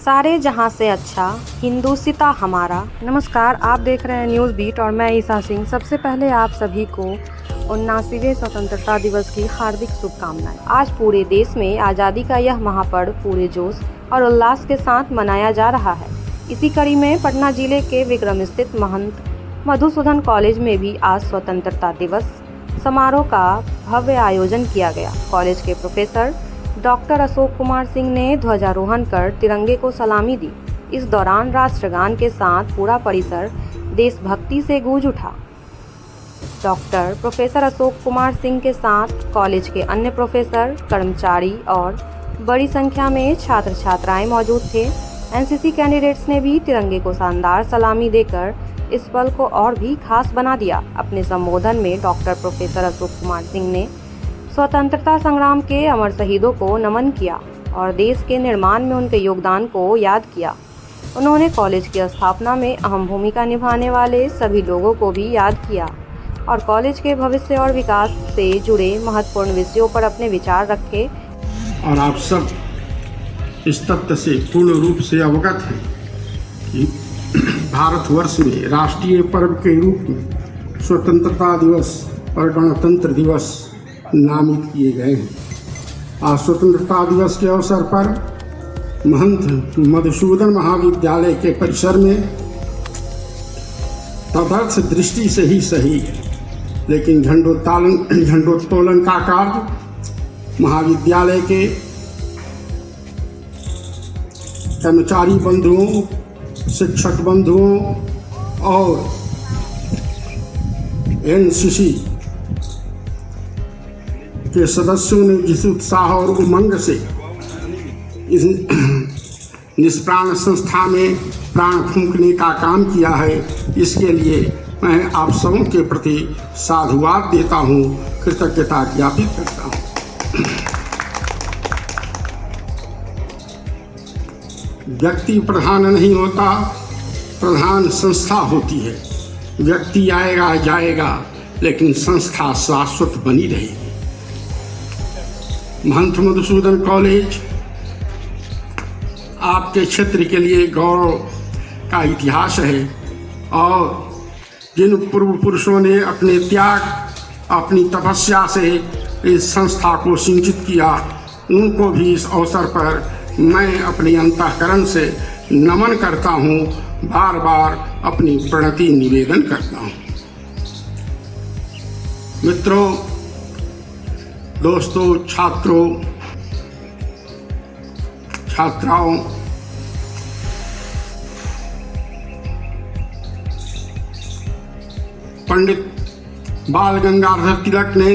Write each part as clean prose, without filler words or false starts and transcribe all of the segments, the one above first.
सारे जहां से अच्छा हिंदुस्तां हमारा। नमस्कार, आप देख रहे हैं न्यूज़ बीट और मैं ईसा सिंह। सबसे पहले आप सभी को 79वें स्वतंत्रता दिवस की हार्दिक शुभकामनाएं। आज पूरे देश में आज़ादी का यह महापर्व पूरे जोश और उल्लास के साथ मनाया जा रहा है। इसी कड़ी में पटना जिले के विक्रम स्थित महंत मधुसूदन कॉलेज में भी आज स्वतंत्रता दिवस समारोह का भव्य आयोजन किया गया। कॉलेज के प्रोफेसर डॉक्टर अशोक कुमार सिंह ने ध्वजारोहण कर तिरंगे को सलामी दी। इस दौरान राष्ट्रगान के साथ पूरा परिसर देशभक्ति से गूंज उठा। डॉक्टर प्रोफेसर अशोक कुमार सिंह के साथ कॉलेज के अन्य प्रोफेसर, कर्मचारी और बड़ी संख्या में छात्र छात्राएं मौजूद थे। एनसीसी कैंडिडेट्स ने भी तिरंगे को शानदार सलामी देकर इस पल को और भी खास बना दिया। अपने संबोधन में डॉक्टर प्रोफेसर अशोक कुमार सिंह ने स्वतंत्रता संग्राम के अमर शहीदों को नमन किया और देश के निर्माण में उनके योगदान को याद किया। उन्होंने कॉलेज की स्थापना में अहम भूमिका निभाने वाले सभी लोगों को भी याद किया और कॉलेज के भविष्य और विकास से जुड़े महत्वपूर्ण विषयों पर अपने विचार रखे। और आप सब इस तथ्य से पूर्ण रूप से अवगत हैं कि भारतवर्ष में राष्ट्रीय पर्व के रूप में स्वतंत्रता दिवस और गणतंत्र दिवस नामित किए गए हैं। आज स्वतंत्रता दिवस के अवसर पर महंत मधुसूदन महाविद्यालय के परिसर में तदर्थ दृष्टि से ही सही लेकिन झंडोत्तोलन का कार्य महाविद्यालय के कर्मचारी बंधुओं, शिक्षक बंधुओं और एनसीसी के सदस्यों ने जिस उत्साह और उमंग से इस निष्प्राण संस्था में प्राण फूंकने का काम किया है, इसके लिए मैं आप सबों के प्रति साधुवाद देता हूँ, कृतज्ञता ज्ञापित करता हूँ। व्यक्ति प्रधान नहीं होता, प्रधान संस्था होती है। व्यक्ति आएगा जाएगा लेकिन संस्था शाश्वत बनी रहेगी। महंत मधुसूदन कॉलेज आपके क्षेत्र के लिए गौरव का इतिहास है और जिन पूर्व पुरुषों ने अपने त्याग, अपनी तपस्या से इस संस्था को सिंचित किया, उनको भी इस अवसर पर मैं अपने अंतःकरण से नमन करता हूँ, बार बार अपनी प्रणति निवेदन करता हूँ। मित्रों, दोस्तों, छात्रों, छात्राओं, पंडित बाल गंगाधर तिलक ने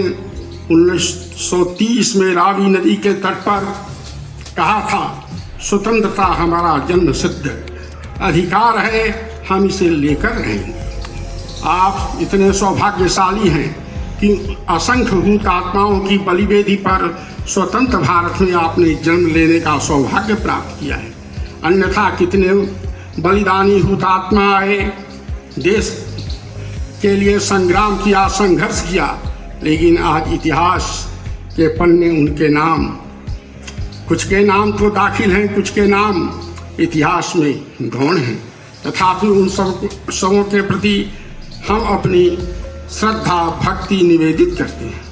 1930 में रावी नदी के तट पर कहा था, स्वतंत्रता हमारा जन्म सिद्ध अधिकार है, हम इसे लेकर रहेंगे। आप इतने सौभाग्यशाली हैं कि असंख्य हुतात्माओं की बलिवेदी पर स्वतंत्र भारत में आपने जन्म लेने का सौभाग्य प्राप्त किया है। अन्यथा कितने बलिदानी हुतात्मा आए, देश के लिए संग्राम किया, संघर्ष किया, लेकिन आज इतिहास के पन्ने उनके नाम, कुछ के नाम तो दाखिल हैं, कुछ के नाम इतिहास में गौण हैं। तथापि उन सबों के प्रति हम अपनी श्रद्धा भक्ति निवेदित करते हैं।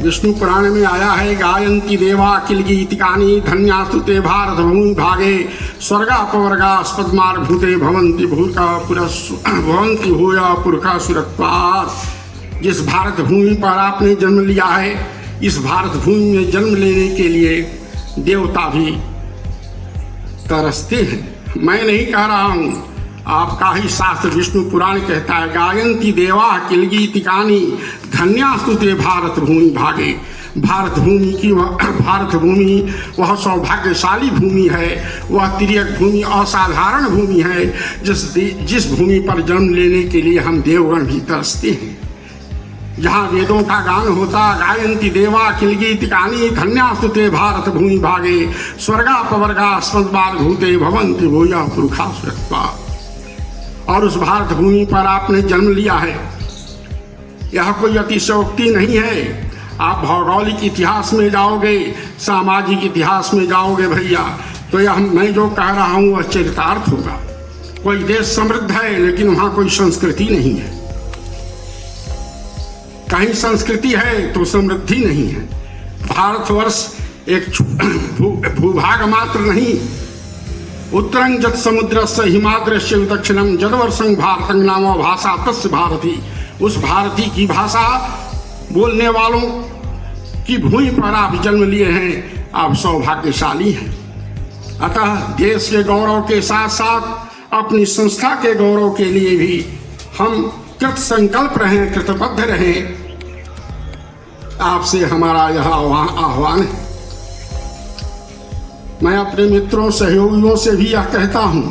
विष्णु पुराण में आया है, गायन्ति देवा किल गीतिकानि धन्यास्तु ते भारत भूमि भागे स्वर्गापवर्गा स्पद्मार्भूते भवन्ति भवन्ति भूया पुरखा सुरत्वात्। जिस भारत भूमि पर आपने जन्म लिया है, इस भारत भूमि में जन्म लेने के लिए देवता भी तरसते हैं। मैं नहीं कह रहा हूँ, आपका ही शास्त्र विष्णु पुराण कहता है, गायन्ति देवा किल गीतिकानि धन्यास्तु ते भारत भूमि भागे। भारत भूमि वह सौभाग्यशाली भूमि है, वह तिर्यक भूमि, असाधारण भूमि है, जिस भूमि पर जन्म लेने के लिए हम देवगण भी तरसते हैं। जहाँ वेदों का गान होता, गायन्ति देवा किल गीतिकानि धन्यास्तु ते भारत भूमि भागे स्वर्गापवर्गा स्पद्मार्भूते भवन्ति भूया पुरखा सुरत्वात्। और उस भारत भूमि पर आपने जन्म लिया है, यह कोई अतिशयोक्ति नहीं है। आप भौगोलिक इतिहास में जाओगे, सामाजिक इतिहास में जाओगे भैया, तो यह मैं जो कह रहा हूं वह चरितार्थ होगा। कोई देश समृद्ध है लेकिन वहां कोई संस्कृति नहीं है, कहीं संस्कृति है तो समृद्धि नहीं है। भारतवर्ष एक भूभाग मात्र नहीं, उत्तरं जत समुद्रस्य हिमाद्रस्य दक्षिणम जदवर्षं भारतं नाम भाषा तस्य भारती। उस भारती की भाषा बोलने वालों की भूमि पर आप जन्म लिए हैं, आप सौभाग्यशाली हैं। अतः देश के गौरव के साथ साथ अपनी संस्था के गौरव के लिए भी हम कृत संकल्प रहें, कृतबद्ध रहें। आपसे हमारा यह आह्वान है। मैं अपने मित्रों सहयोगियों से भी यह कहता हूँ,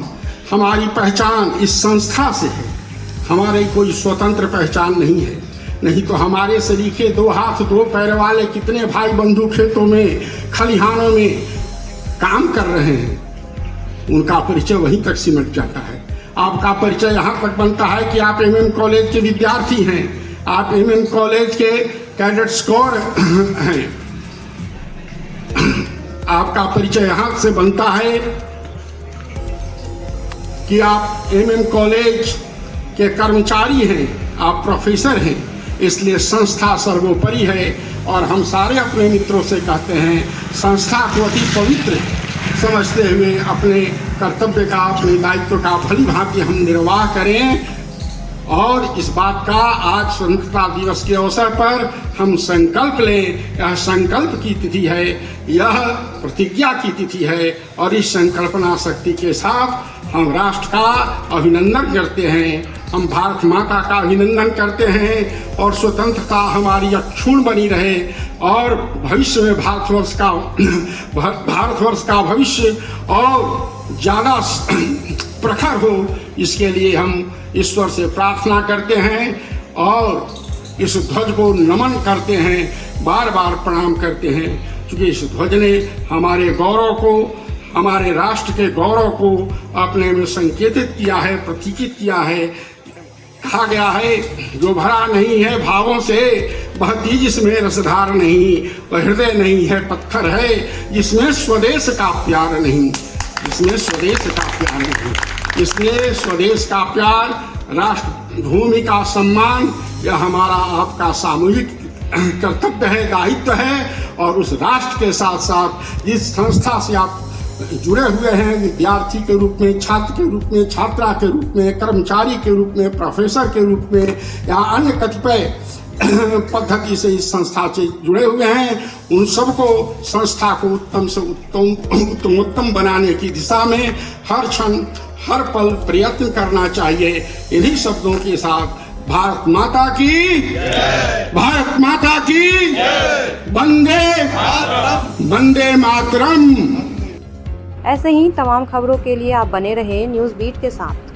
हमारी पहचान इस संस्था से है, हमारी कोई स्वतंत्र पहचान नहीं है। नहीं तो हमारे सरीखे दो हाथ दो पैर वाले कितने भाई बंधु खेतों में खलिहानों में काम कर रहे हैं, उनका परिचय वहीं तक सिमट जाता है। आपका परिचय यहाँ तक बनता है कि आप एमएम कॉलेज के विद्यार्थी हैं, आप एमएम कॉलेज के कैडेट स्कोर हैं। आपका परिचय यहाँ से बनता है कि आप एमएम कॉलेज के कर्मचारी हैं, आप प्रोफेसर हैं। इसलिए संस्था सर्वोपरि है और हम सारे अपने मित्रों से कहते हैं, संस्था को अति पवित्र समझते हुए अपने कर्तव्य का, अपने दायित्व का भली भांति हम निर्वाह करें। और इस बात का आज स्वतंत्रता दिवस के अवसर पर हम संकल्प लें। यह संकल्प की तिथि है, यह प्रतिज्ञा की तिथि है और इस संकल्पना शक्ति के साथ हम राष्ट्र का अभिनंदन करते हैं, हम भारत माता का अभिनंदन करते हैं और स्वतंत्रता हमारी अक्षुण्ण बनी रहे और भविष्य में भारतवर्ष का भविष्य और ज़्यादा प्रखर हो, इसके लिए हम ईश्वर से प्रार्थना करते हैं और इस ध्वज को नमन करते हैं, बार बार प्रणाम करते हैं, क्योंकि इस ध्वज ने हमारे गौरव को, हमारे राष्ट्र के गौरव को अपने में संकेतित किया है, प्रतीकित किया है। कहा गया है, जो भरा नहीं है भावों से बहती जिसमें रसधार नहीं, वह हृदय नहीं है पत्थर है जिसमें स्वदेश का प्यार नहीं, जिसमें स्वदेश का प्यार नहीं। इसलिए स्वदेश का प्यार, राष्ट्र भूमि का सम्मान, यह हमारा आपका सामूहिक कर्तव्य है, दायित्व है। और उस राष्ट्र के साथ साथ जिस संस्था से आप जुड़े हुए हैं, विद्यार्थी के रूप में, छात्र के रूप में, छात्रा के रूप में, कर्मचारी के रूप में, प्रोफेसर के रूप में या अन्य कतिपय पद्धति से इस संस्था से जुड़े हुए हैं, उन सबको संस्था को उत्तम से उत्तम बनाने की दिशा में हर क्षण हर पल प्रयत्न करना चाहिए। इन्हीं शब्दों के साथ भारत माता की जय, भारत माता की जय, वंदे मातरम। ऐसे ही तमाम खबरों के लिए आप बने रहें न्यूज़ बीट के साथ।